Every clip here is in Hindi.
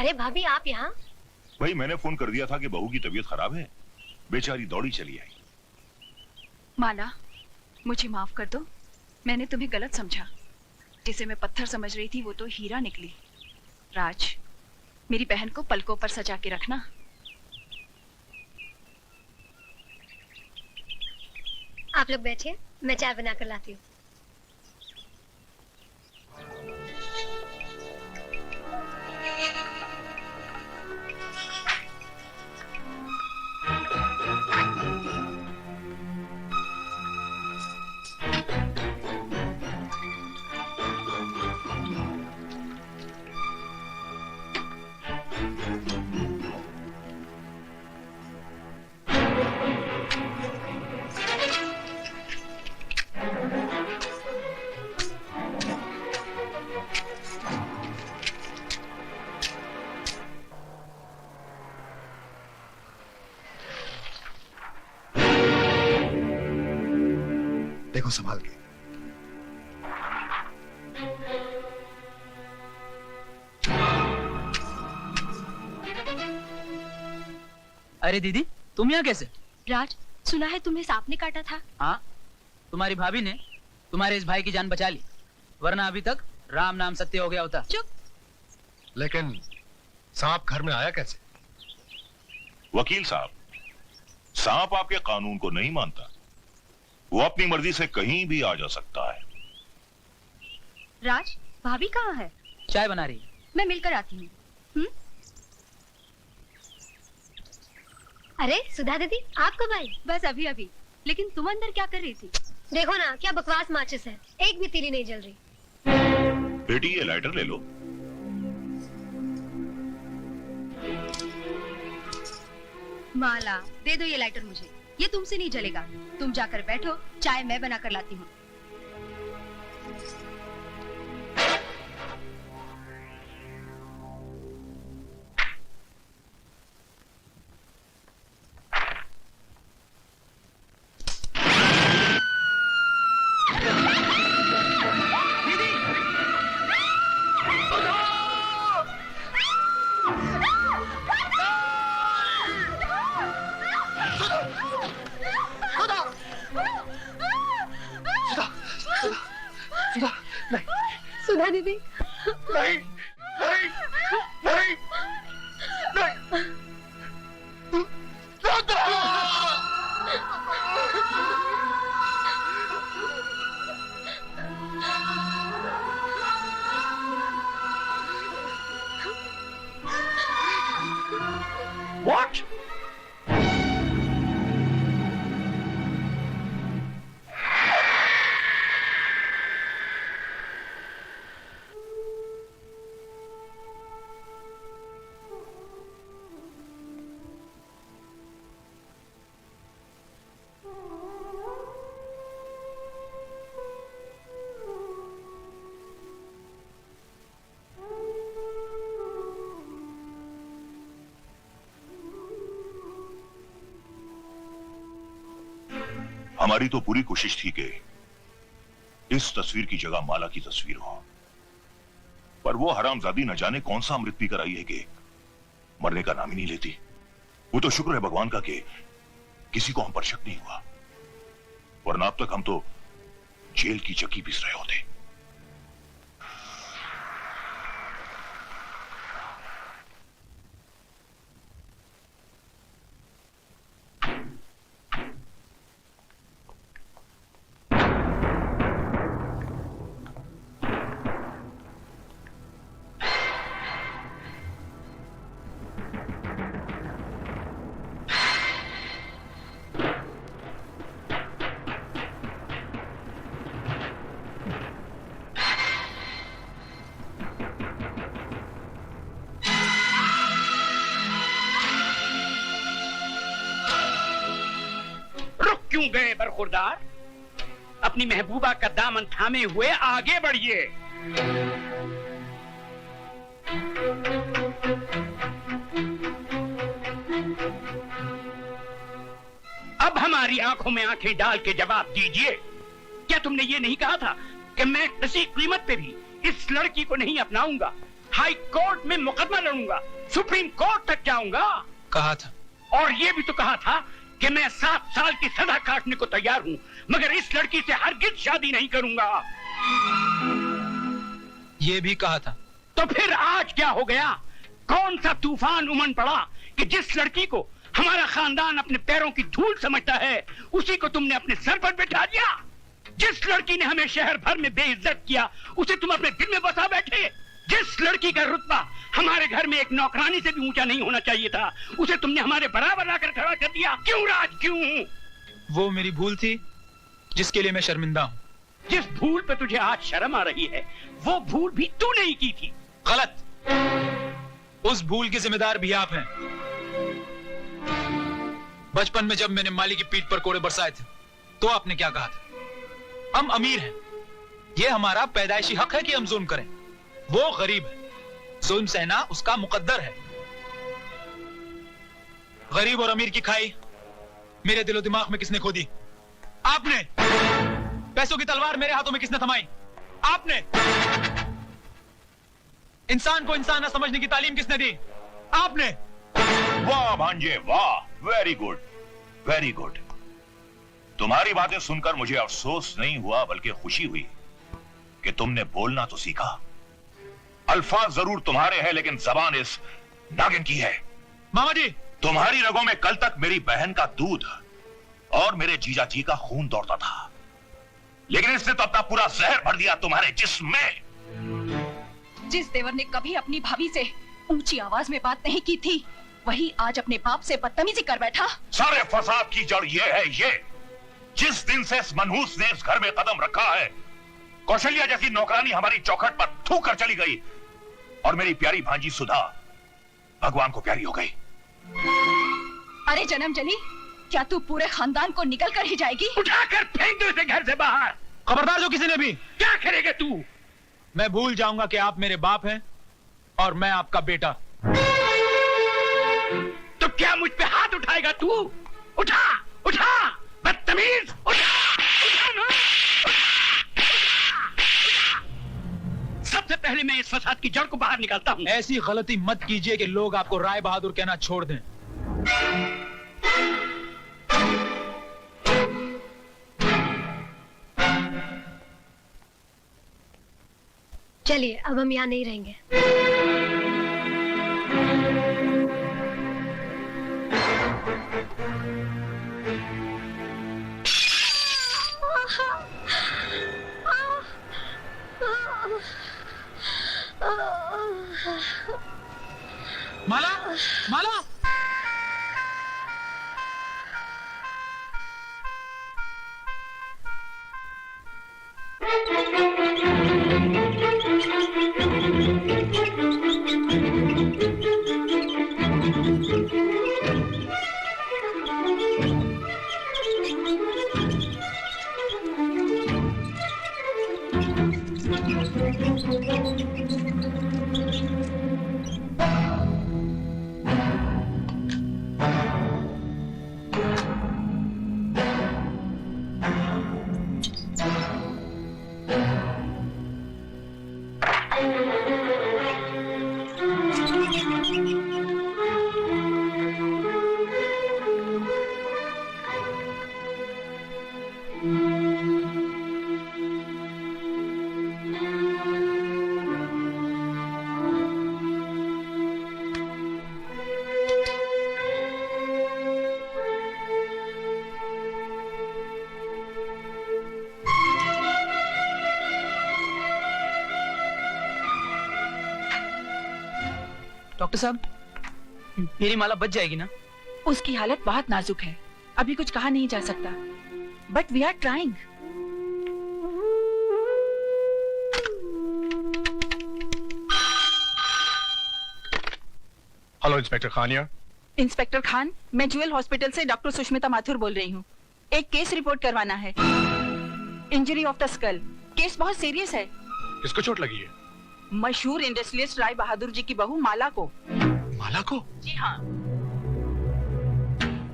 अरे भाभी आप यहाँ? भाई मैंने फोन कर दिया था कि बहू की तबीयत खराब है, बेचारी दौड़ी चली आई। माला, मुझे माफ कर दो, मैंने तुम्हें गलत समझा। जिसे मैं पत्थर समझ रही थी वो तो हीरा निकली। राज, मेरी बहन को पलकों पर सजा के रखना। आप लोग बैठिए, मैं चाय बना कर लाती हूँ। देखो संभाल के। अरे दीदी, तुम यहाँ कैसे? राज, सुना है तुम्हें सांप ने काटा था। हाँ, तुम्हारी भाभी ने तुम्हारे इस भाई की जान बचा ली, वरना अभी तक राम नाम सत्य हो गया होता। चुप। लेकिन सांप घर में आया कैसे? वकील साहब, सांप आपके कानून को नहीं मानता, वो अपनी मर्जी से कहीं भी आ जा सकता है। राज, भाभी कहाँ है? चाय बना रही। मैं मिलकर आती हूँ। अरे सुधा दीदी, आप कब आई? बस अभी अभी। लेकिन तुम अंदर क्या कर रही थी? देखो ना, क्या बकवास माचिस है, एक भी तीली नहीं जल रही। बेटी ये लाइटर ले लो। माला, दे दो ये लाइटर मुझे, ये तुमसे नहीं जलेगा। तुम जाकर बैठो, चाय मैं बना कर लाती हूँ। सुधा दीदी, नहीं, नहीं, नहीं, नहीं, What? हमारी तो पूरी कोशिश थी कि इस तस्वीर की जगह माला की तस्वीर हो, पर वो हरामजादी न जाने कौन सा अमृत पीकर आई है कि मरने का नाम ही नहीं लेती। वो तो शुक्र है भगवान का कि किसी को हम पर शक नहीं हुआ, वरना अब तक हम तो जेल की चक्की पीस रहे होते। क्यों गए बरखुरदार? अपनी महबूबा का दामन थामे हुए आगे बढ़िए। अब हमारी आंखों में आंखें डाल के जवाब दीजिए, क्या तुमने ये नहीं कहा था कि मैं किसी कीमत पे भी इस लड़की को नहीं अपनाऊंगा? हाई कोर्ट में मुकदमा लड़ूंगा, सुप्रीम कोर्ट तक जाऊंगा। कहा था। और ये भी तो कहा था कि मैं 7 साल की सजा काटने को तैयार हूँ, मगर इस लड़की से हरगिज शादी नहीं करूंगा। ये भी कहा था। तो फिर आज क्या हो गया? कौन सा तूफान उमड़ पड़ा कि जिस लड़की को हमारा खानदान अपने पैरों की धूल समझता है, उसी को तुमने अपने सर पर बिठा दिया। जिस लड़की ने हमें शहर भर में बेइज्जत किया, उसे तुम अपने दिल में बसा बैठे। जिस लड़की का रुतबा हमारे घर में एक नौकरानी से भी ऊंचा नहीं होना चाहिए था, उसे तुमने हमारे बराबर लाकर खड़ा कर दिया। क्यों राज, क्यों? वो मेरी भूल थी जिसके लिए मैं शर्मिंदा हूँ। जिस भूल पे तुझे आज शर्म आ रही है, वो भूल भी तू नहीं की थी। गलत। उस भूल के जिम्मेदार भी आप हैं। बचपन में जब मैंने माली की पीठ पर कोड़े बरसाए थे, तो आपने क्या कहा था? हम अमीर हैं, ये हमारा पैदाइशी हक है कि हम जुल्म करें। वो गरीब है, जुल्म सहना उसका मुकद्दर है। गरीब और अमीर की खाई मेरे दिलो दिमाग में किसने खोदी? आपने। पैसों की तलवार मेरे हाथों में किसने थमाई? आपने। इंसान को इंसान न समझने की तालीम किसने दी? आपने। वाह भांजे वाह, वेरी गुड, वेरी गुड। तुम्हारी बातें सुनकर मुझे अफसोस नहीं हुआ बल्कि खुशी हुई कि तुमने बोलना तो सीखा। अल्फाज जरूर तुम्हारे हैं, लेकिन जबान इस नागिन की है। मामा जी, तुम्हारी रगों में कल तक मेरी बहन का दूध और मेरे जीजा जी का खून दौड़ता था, लेकिन इसने तो अपना पूरा जहर भर दिया तुम्हारे जिस्म में। जिस देवर ने कभी अपनी भाभी से ऊंची आवाज में बात नहीं की थी, वही आज अपने बाप से बदतमीजी कर बैठा। सारे फसाद की जड़ ये है, ये जिस दिन से इस मनहूस ने इस घर में कदम रखा है, कौशल्या जैसी नौकरानी हमारी चौखट पर थूक कर चली गई और मेरी प्यारी भांजी सुधा भगवान को प्यारी हो गई। अरे जन्म जली, क्या तू पूरे खानदान को निकल कर ही जाएगी? उठाकर फेंक दो इसे घर से बाहर। खबरदार जो किसी ने भी। क्या करेगा तू? मैं भूल जाऊंगा कि आप मेरे बाप हैं और मैं आपका बेटा। तो क्या मुझ पे हाथ उठाएगा तू? उठा, उठा, बदतमीज, उठा, उठा ना, सबसे पहले मैं इस फसाद की जड़ को बाहर निकालता हूँ। ऐसी गलती मत कीजिए कि लोग आपको राय बहादुर कहना छोड़ दें। चलिए, अब हम यहाँ नहीं रहेंगे। माला, माला। डॉक्टर साहब, मेरी माला बच जाएगी ना? उसकी हालत बहुत नाजुक है, अभी कुछ कहा नहीं जा सकता, but we are trying. Hello inspector Khaniya. Inspector Khan, मैं ज्वेल हॉस्पिटल से डॉक्टर सुष्मिता माथुर बोल रही हूँ। एक केस रिपोर्ट करवाना है, injury of the skull. Case बहुत सीरियस है। किसको चोट लगी है? मशहूर इंडस्ट्रियलिस्ट राय बहादुर जी की बहू माला को। माला को? जी हाँ।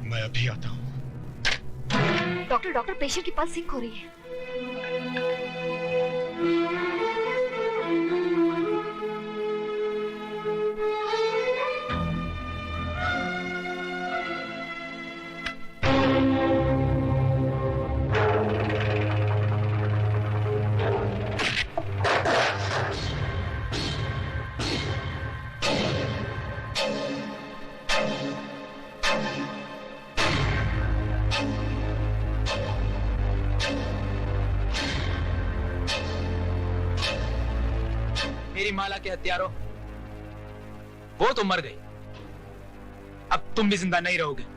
मैं अभी आता हूँ। डॉक्टर, पेशेंट की पल्स सिंक हो रही है। मेरी माला के हत्यारों, वो तो मर गई, अब तुम भी जिंदा नहीं रहोगे।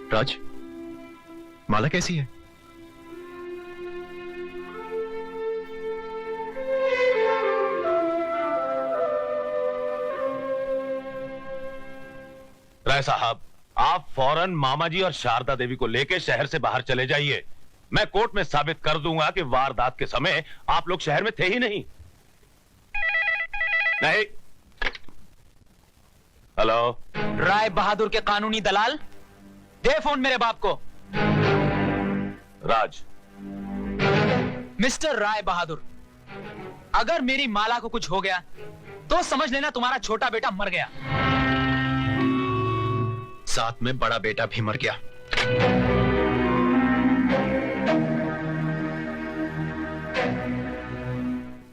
राज, माला कैसी है? राय साहब, आप फौरन मामा जी और शारदा देवी को लेकर शहर से बाहर चले जाइए। मैं कोर्ट में साबित कर दूंगा कि वारदात के समय आप लोग शहर में थे ही नहीं। नहीं। हेलो, राय बहादुर के कानूनी दलाल, दे फोन मेरे बाप को। राज। मिस्टर राय बहादुर, अगर मेरी माला को कुछ हो गया तो समझ लेना तुम्हारा छोटा बेटा मर गया। साथ में बड़ा बेटा भी मर गया।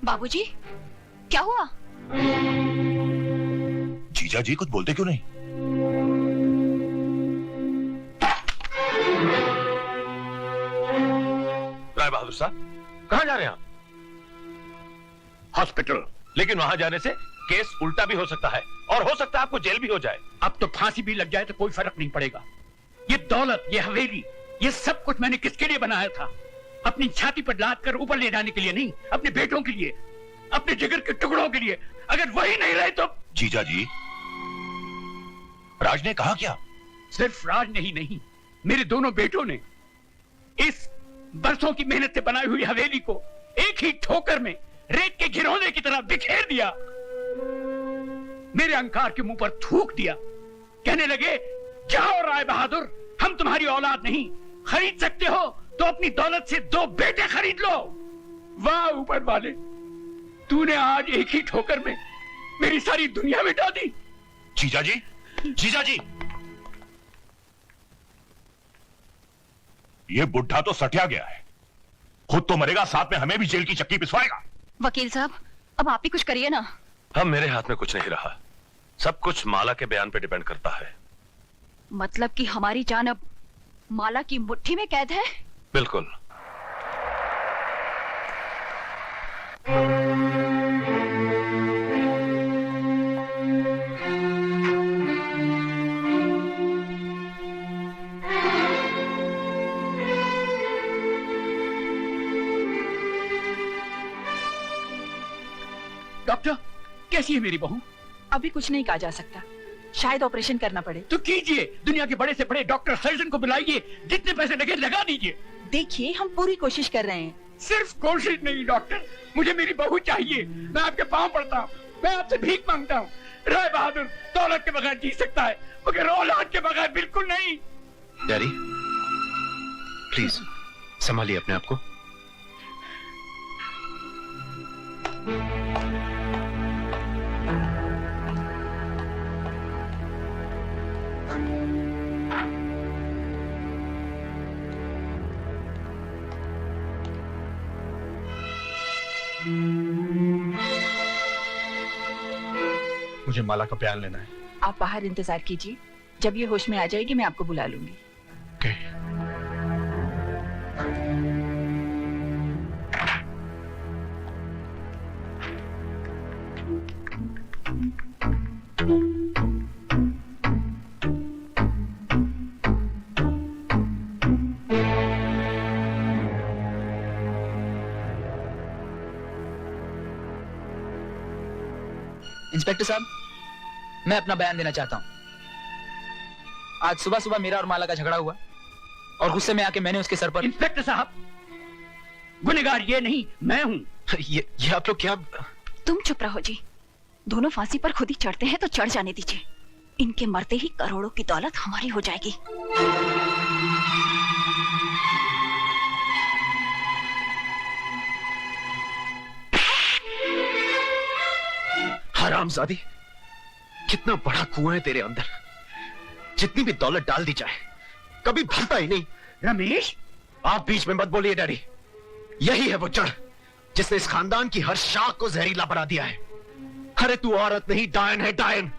बाबूजी, क्या हुआ? जीजा जी कुछ बोलते क्यों नहीं? राय बहादुर साहब, कहां जा रहे हैं आप? हॉस्पिटल। लेकिन वहां जाने से केस उल्टा भी हो सकता है और हो सकता है आपको जेल भी हो जाए। अब तो फांसी भी लग जाए तो कोई फर्क नहीं पड़ेगा। ये दौलत, ये हवेली, ये सब कुछ मैंने किसके लिए बनाया था? अपनी छाती पर लाद कर ऊपर ले जाने के लिए नहीं, अपने बेटों के लिए, अपने जिगर के टुकड़ों के लिए। अगर वही नहीं रहे तो। जीजा जी, राज ने कहा क्या? सिर्फ राज ने ही नहीं, मेरे दोनों बेटों ने इस बरसों की मेहनत से बनाई हुई हवेली को एक ही ठोकर में रेत के घिरौने की तरह बिखेर दिया। मेरे अहंकार के मुंह पर थूक दिया। कहने लगे, जाओ राय बहादुर, हम तुम्हारी औलाद नहीं, खरीद सकते हो तो अपनी दौलत से 2 बेटे खरीद लो। वाह ऊपर वाले, तूने आज एक ही ठोकर में मेरी सारी दुनिया मिटा दी। जीजा जी, जीजा जी, ये बुढ़ा तो सटिया गया है, खुद तो मरेगा, साथ में हमें भी जेल की चक्की पिसवाएगा। वकील साहब, अब आप ही कुछ करिए ना। अब मेरे हाथ में कुछ नहीं रहा, सब कुछ माला के बयान पे डिपेंड करता है। मतलब कि हमारी जान अब माला की मुट्ठी में कैद है? बिल्कुल। डॉक्टर, कैसी है मेरी बहू? अभी कुछ नहीं कहा जा सकता, शायद ऑपरेशन करना पड़े। तो कीजिए, दुनिया के बड़े से बड़े डॉक्टर सर्जन को बुलाइए, जितने पैसे लगे लगा दीजिए। देखिए, हम पूरी कोशिश कर रहे हैं। सिर्फ कोशिश नहीं डॉक्टर, मुझे मेरी बहू चाहिए। मैं आपके पांव पड़ता हूँ, मैं आपसे भीख मांगता हूँ। राय बहादुर दौलत के बगैर जी सकता है, मगर औलाद के बगैर बिल्कुल नहीं। डैडी, प्लीज संभालिए अपने आप को। मुझे माला का बयान लेना है। आप बाहर इंतजार कीजिए, जब ये होश में आ जाएगी मैं आपको बुला लूंगी। ओके। इंस्पेक्टर साहब, मैं अपना बयान देना चाहता हूं। आज सुबह सुबह मेरा और माला का झगड़ा हुआ और गुस्से में आके मैंने उसके सर पर। इंस्पेक्टर साहब, गुनहगार ये नहीं, मैं हूं। ये आप लोग क्या? तुम चुप रहो जी, दोनों फांसी पर खुद ही चढ़ते हैं तो चढ़ जाने दीजिए। इनके मरते ही करोड़ों की दौलत हमारी हो जाएगी। हरामजादी, कितना बड़ा कुआं है तेरे अंदर। जितनी भी दौलत डाल दी जाए कभी भरता ही नहीं। रमेश, आप बीच में मत बोलिए डैडी। यही है वो जड़ जिसने इस खानदान की हर शाख को जहरीला बना दिया है। अरे तू औरत नहीं, डायन है, डायन।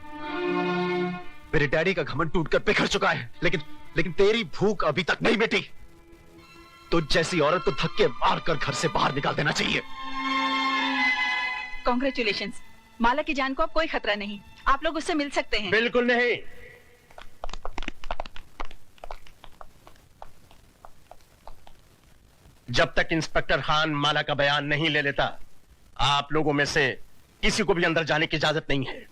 मेरे डैडी का घमंड टूटकर बिखर चुका है, लेकिन तेरी भूख अभी तक नहीं मिटी। तो जैसी औरत को धक्के मारकर घर से बाहर निकाल देना चाहिए। कॉन्ग्रेचुलेशंस, माला की जान को अब कोई खतरा नहीं, आप लोग उससे मिल सकते हैं। बिल्कुल नहीं। जब तक इंस्पेक्टर खान माला का बयान नहीं ले लेता, आप लोगों में से किसी को भी अंदर जाने की इजाजत नहीं है।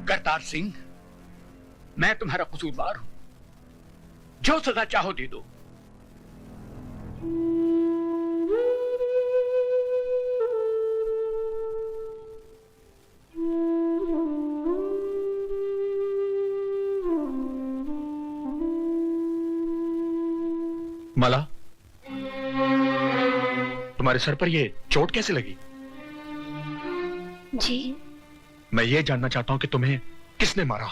करतार सिंह, मैं तुम्हारा कसूरवार हूं, जो सजा चाहो दे दो। माला, तुम्हारे सर पर ये चोट कैसे लगी? जी, मैं ये जानना चाहता हूं कि तुम्हें किसने मारा।